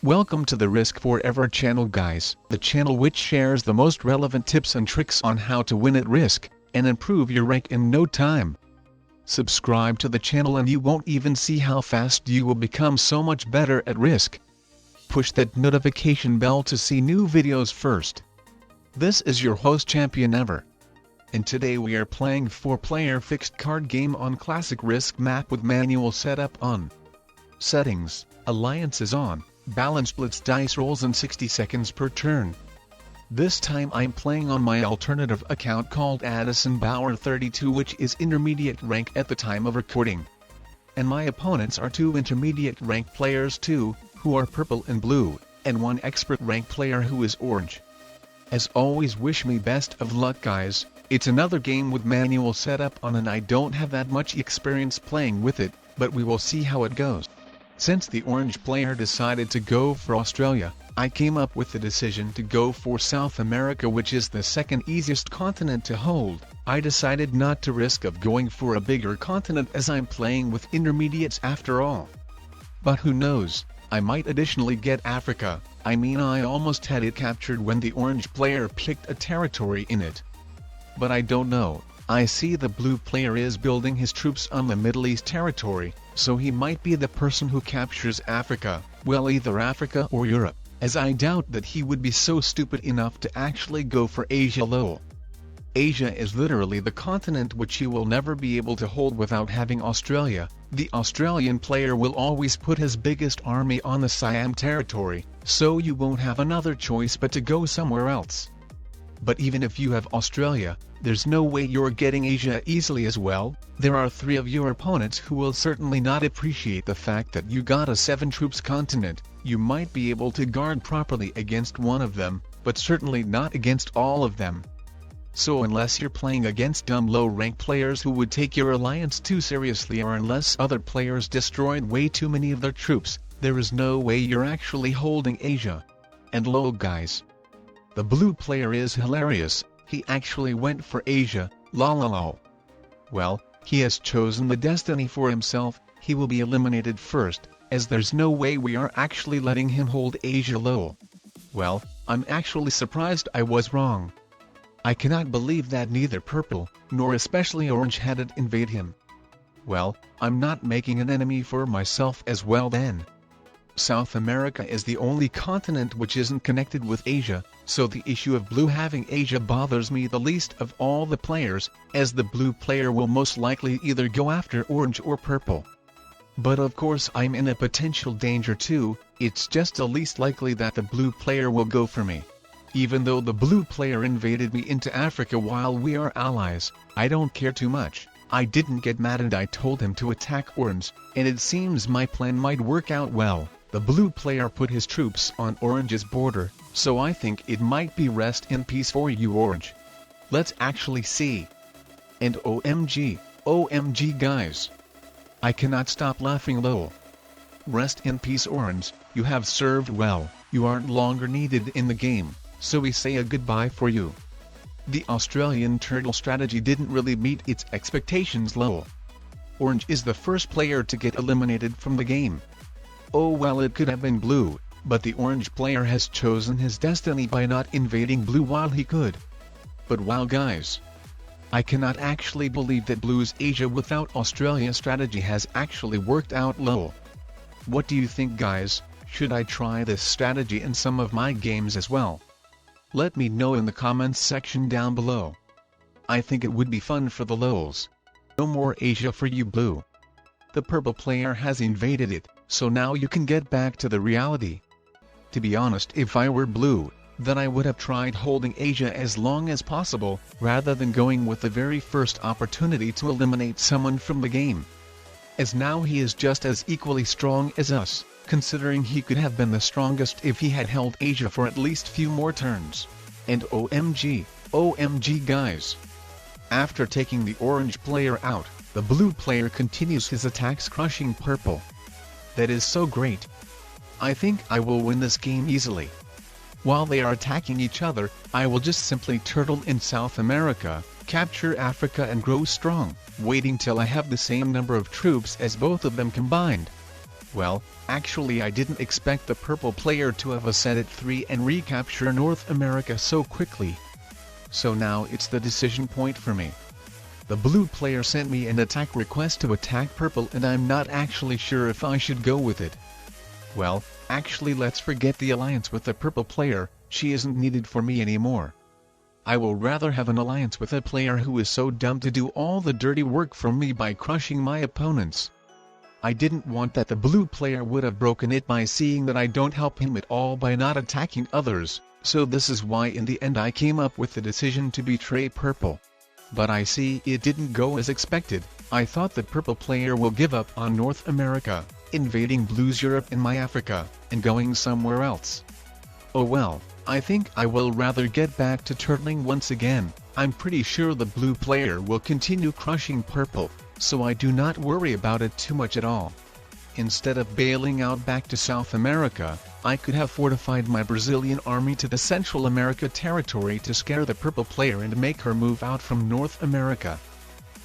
Welcome to the Risk Forever channel guys, the channel which shares the most relevant tips and tricks on how to win at Risk, and improve your rank in no time. Subscribe to the channel and you won't even see how fast you will become so much better at Risk. Push that notification bell to see new videos first. This is your host Champion Ever. And today we are playing 4-player fixed card game on classic Risk map with manual setup on. Settings, alliances on. Balanced blitz dice rolls in 60 seconds per turn. This time I'm playing on my alternative account called Addison Bauer 32, which is intermediate rank at the time of recording. And my opponents are 2 intermediate rank players too, who are purple and blue, and 1 expert rank player who is orange. As always, wish me best of luck guys. It's another game with manual setup on and I don't have that much experience playing with it, but we will see how it goes. Since the orange player decided to go for Australia, I came up with the decision to go for South America, which is the second easiest continent to hold. I decided not to risk of going for a bigger continent as I'm playing with intermediates after all. But who knows, I might additionally get Africa. I mean, I almost had it captured when the orange player picked a territory in it. But I don't know. I see the blue player is building his troops on the Middle East territory, so he might be the person who captures Africa, well, either Africa or Europe, as I doubt that he would be so stupid enough to actually go for Asia lol. Asia is literally the continent which you will never be able to hold without having Australia. The Australian player will always put his biggest army on the Siam territory, so you won't have another choice but to go somewhere else. But even if you have Australia, there's no way you're getting Asia easily as well. There are 3 of your opponents who will certainly not appreciate the fact that you got a 7 troops continent. You might be able to guard properly against one of them, but certainly not against all of them. So unless you're playing against dumb low-rank players who would take your alliance too seriously, or unless other players destroyed way too many of their troops, there is no way you're actually holding Asia. And lol guys, the blue player is hilarious. He actually went for Asia, lol. Well, he has chosen the destiny for himself. He will be eliminated first, as there's no way we are actually letting him hold Asia lol. Well, I'm actually surprised I was wrong. I cannot believe that neither purple, nor especially orange had it invade him. Well, I'm not making an enemy for myself as well then. South America is the only continent which isn't connected with Asia, so the issue of blue having Asia bothers me the least of all the players, as the blue player will most likely either go after orange or purple. But of course I'm in a potential danger too. It's just the least likely that the blue player will go for me. Even though the blue player invaded me into Africa while we are allies, I don't care too much. I didn't get mad and I told him to attack orange, and it seems my plan might work out well. The blue player put his troops on orange's border, so I think it might be rest in peace for you orange. Let's actually see. And OMG guys, I cannot stop laughing lol. Rest in peace orange, you have served well, you aren't longer needed in the game, so we say a goodbye for you. The Australian turtle strategy didn't really meet its expectations lol. Orange is the first player to get eliminated from the game. Oh well, it could have been blue, but the orange player has chosen his destiny by not invading blue while he could. But wow guys, I cannot actually believe that blue's Asia without Australia strategy has actually worked out lol. What do you think guys? Should I try this strategy in some of my games as well? Let me know in the comments section down below. I think it would be fun for the lols. No more Asia for you blue. The purple player has invaded it, so now you can get back to the reality. To be honest, if I were blue, then I would have tried holding Asia as long as possible, rather than going with the very first opportunity to eliminate someone from the game. As now he is just as equally strong as us, considering he could have been the strongest if he had held Asia for at least few more turns. And OMG guys. After taking the orange player out, the blue player continues his attacks crushing purple. That is so great. I think I will win this game easily. While they are attacking each other, I will just simply turtle in South America, capture Africa and grow strong, waiting till I have the same number of troops as both of them combined. Well, actually I didn't expect the purple player to have ascended 3 and recapture North America so quickly. So now it's the decision point for me. The blue player sent me an attack request to attack purple and I'm not actually sure if I should go with it. Well, actually let's forget the alliance with the purple player, she isn't needed for me anymore. I will rather have an alliance with a player who is so dumb to do all the dirty work for me by crushing my opponents. I didn't want that the blue player would have broken it by seeing that I don't help him at all by not attacking others, so this is why in the end I came up with the decision to betray purple. But I see it didn't go as expected. I thought the purple player will give up on North America, invading blue's Europe and my Africa, and going somewhere else. Oh well, I think I will rather get back to turtling once again. I'm pretty sure the blue player will continue crushing purple, so I do not worry about it too much at all. Instead of bailing out back to South America, I could have fortified my Brazilian army to the Central America territory to scare the purple player and make her move out from North America.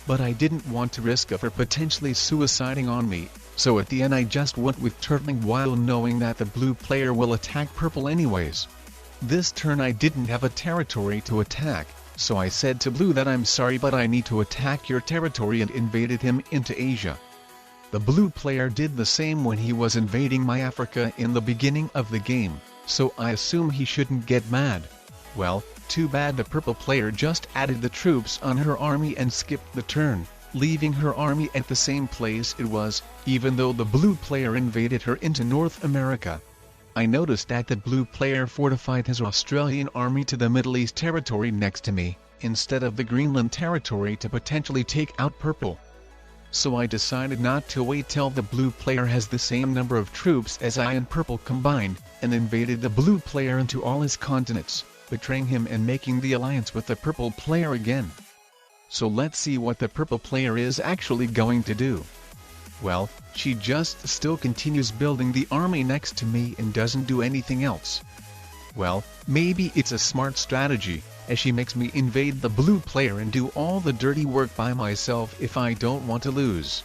But I didn't want to risk of her potentially suiciding on me, so at the end I just went with turtling while knowing that the blue player will attack purple anyways. This turn I didn't have a territory to attack, so I said to blue that I'm sorry but I need to attack your territory and invaded him into Asia. The blue player did the same when he was invading my Africa in the beginning of the game, so I assume he shouldn't get mad. Well, too bad the purple player just added the troops on her army and skipped the turn, leaving her army at the same place it was, even though the blue player invaded her into North America. I noticed that the blue player fortified his Australian army to the Middle East territory next to me, instead of the Greenland territory to potentially take out purple. So I decided not to wait till the blue player has the same number of troops as I and purple combined, and invaded the blue player into all his continents, betraying him and making the alliance with the purple player again. So let's see what the purple player is actually going to do. Well, she just still continues building the army next to me and doesn't do anything else. Well, maybe it's a smart strategy, as she makes me invade the blue player and do all the dirty work by myself if I don't want to lose.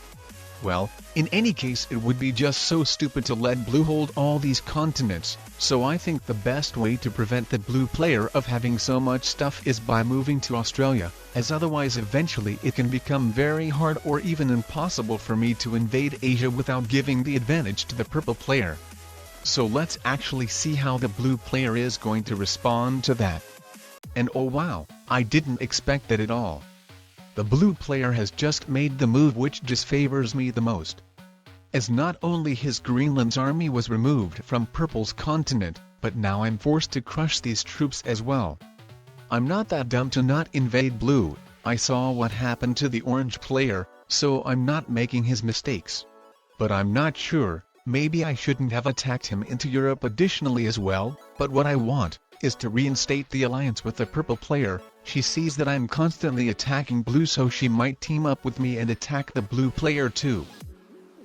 Well, in any case it would be just so stupid to let blue hold all these continents, so I think the best way to prevent the blue player of having so much stuff is by moving to Australia, as otherwise eventually it can become very hard or even impossible for me to invade Asia without giving the advantage to the purple player. So let's actually see how the blue player is going to respond to that. And oh wow, I didn't expect that at all. The blue player has just made the move which disfavors me the most. As not only his Greenland's army was removed from purple's continent, but now I'm forced to crush these troops as well. I'm not that dumb to not invade blue. I saw what happened to the orange player, so I'm not making his mistakes. But I'm not sure, maybe I shouldn't have attacked him into Europe additionally as well, but what I want is to reinstate the alliance with the purple player. She sees that I'm constantly attacking blue, so she might team up with me and attack the blue player too.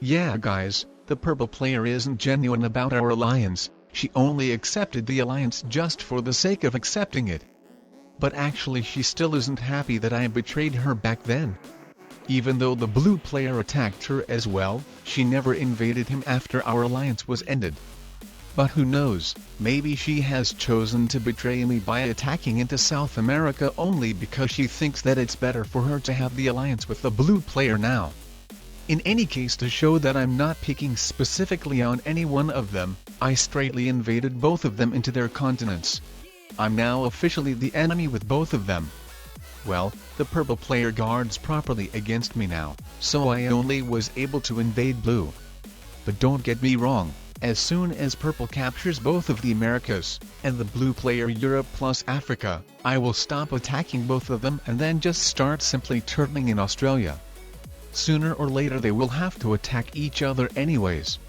Yeah guys, the purple player isn't genuine about our alliance, she only accepted the alliance just for the sake of accepting it. But actually she still isn't happy that I betrayed her back then. Even though the blue player attacked her as well, she never invaded him after our alliance was ended. But who knows, maybe she has chosen to betray me by attacking into South America only because she thinks that it's better for her to have the alliance with the blue player now. In any case, to show that I'm not picking specifically on any one of them, I straightly invaded both of them into their continents. I'm now officially the enemy with both of them. Well, the purple player guards properly against me now, so I only was able to invade blue. But don't get me wrong. As soon as purple captures both of the Americas, and the blue player Europe plus Africa, I will stop attacking both of them and then just start simply turtling in Australia. Sooner or later they will have to attack each other anyways.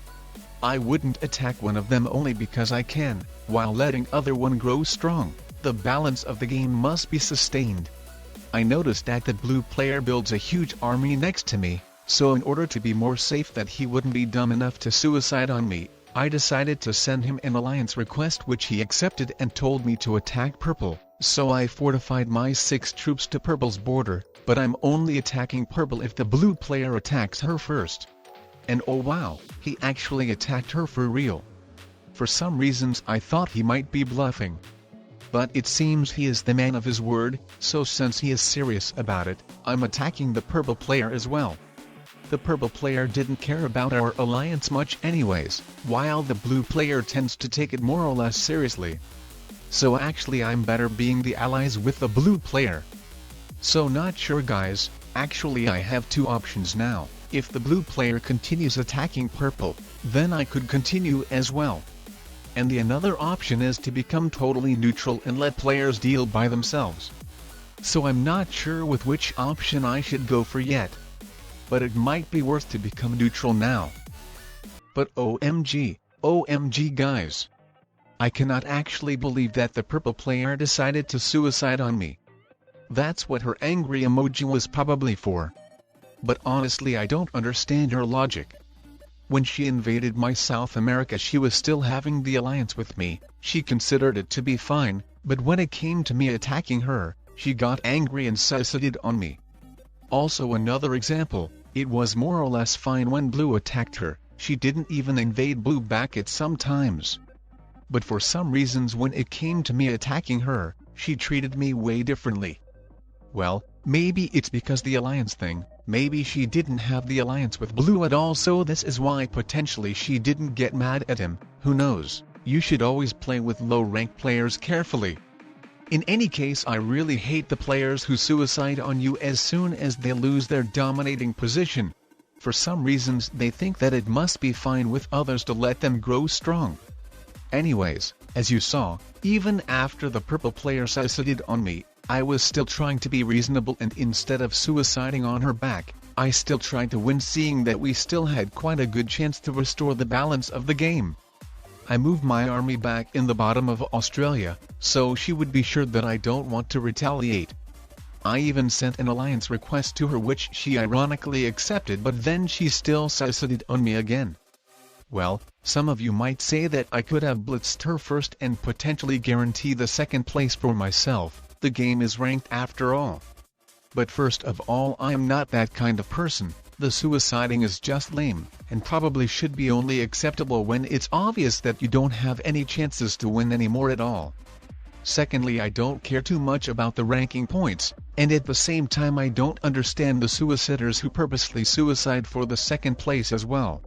I wouldn't attack one of them only because I can, while letting other one grow strong. The balance of the game must be sustained. I noticed that the blue player builds a huge army next to me, so in order to be more safe that he wouldn't be dumb enough to suicide on me, I decided to send him an alliance request which he accepted and told me to attack purple, so I fortified my 6 troops to purple's border, but I'm only attacking purple if the blue player attacks her first. And oh wow, he actually attacked her for real. For some reasons I thought he might be bluffing. But it seems he is the man of his word, so since he is serious about it, I'm attacking the purple player as well. The purple player didn't care about our alliance much anyways, while the blue player tends to take it more or less seriously. So actually I'm better being the allies with the blue player. So not sure guys, actually I have two options now. If the blue player continues attacking purple, then I could continue as well. And the another option is to become totally neutral and let players deal by themselves. So I'm not sure with which option I should go for yet. But it might be worth to become neutral now. But OMG guys. I cannot actually believe that the purple player decided to suicide on me. That's what her angry emoji was probably for. But honestly I don't understand her logic. When she invaded my South America she was still having the alliance with me, she considered it to be fine, but when it came to me attacking her, she got angry and suicided on me. Also another example, it was more or less fine when blue attacked her, she didn't even invade blue back at some times. But for some reasons when it came to me attacking her, she treated me way differently. Well, maybe it's because the alliance thing, maybe she didn't have the alliance with blue at all so this is why potentially she didn't get mad at him, who knows, you should always play with low rank players carefully. In any case I really hate the players who suicide on you as soon as they lose their dominating position. For some reasons they think that it must be fine with others to let them grow strong. Anyways, as you saw, even after the purple player suicided on me, I was still trying to be reasonable and instead of suiciding on her back, I still tried to win seeing that we still had quite a good chance to restore the balance of the game. I moved my army back in the bottom of Australia, so she would be sure that I don't want to retaliate. I even sent an alliance request to her which she ironically accepted but then she still suicided on me again. Well, some of you might say that I could have blitzed her first and potentially guarantee the second place for myself, the game is ranked after all. But first of all I am not that kind of person, the suiciding is just lame, and probably should be only acceptable when it's obvious that you don't have any chances to win anymore at all. Secondly I don't care too much about the ranking points, and at the same time I don't understand the suiciders who purposely suicide for the second place as well.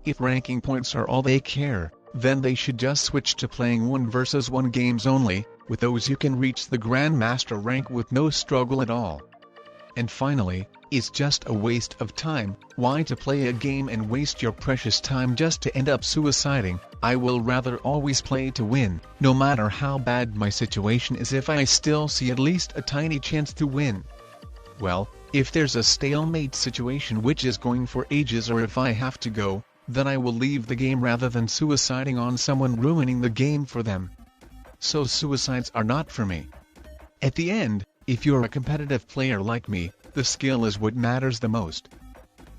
If ranking points are all they care, then they should just switch to playing 1 versus 1 games only, with those you can reach the Grandmaster rank with no struggle at all. And finally, it's just a waste of time, why to play a game and waste your precious time just to end up suiciding? I will rather always play to win, no matter how bad my situation is if I still see at least a tiny chance to win. Well, if there's a stalemate situation which is going for ages or if I have to go, then I will leave the game rather than suiciding on someone ruining the game for them. So suicides are not for me. At the end, if you're a competitive player like me, the skill is what matters the most.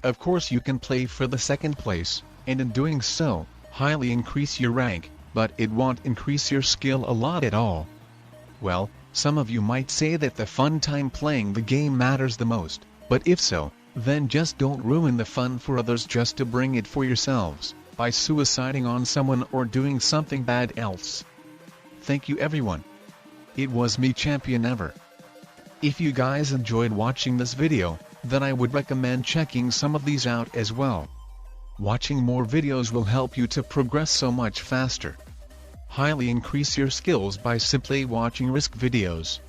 Of course you can play for the second place, and in doing so, highly increase your rank, but it won't increase your skill a lot at all. Well, some of you might say that the fun time playing the game matters the most, but if so, then just don't ruin the fun for others just to bring it for yourselves, by suiciding on someone or doing something bad else. Thank you everyone. It was me Champion Ever. If you guys enjoyed watching this video, then I would recommend checking some of these out as well. Watching more videos will help you to progress so much faster. Highly increase your skills by simply watching Risk videos.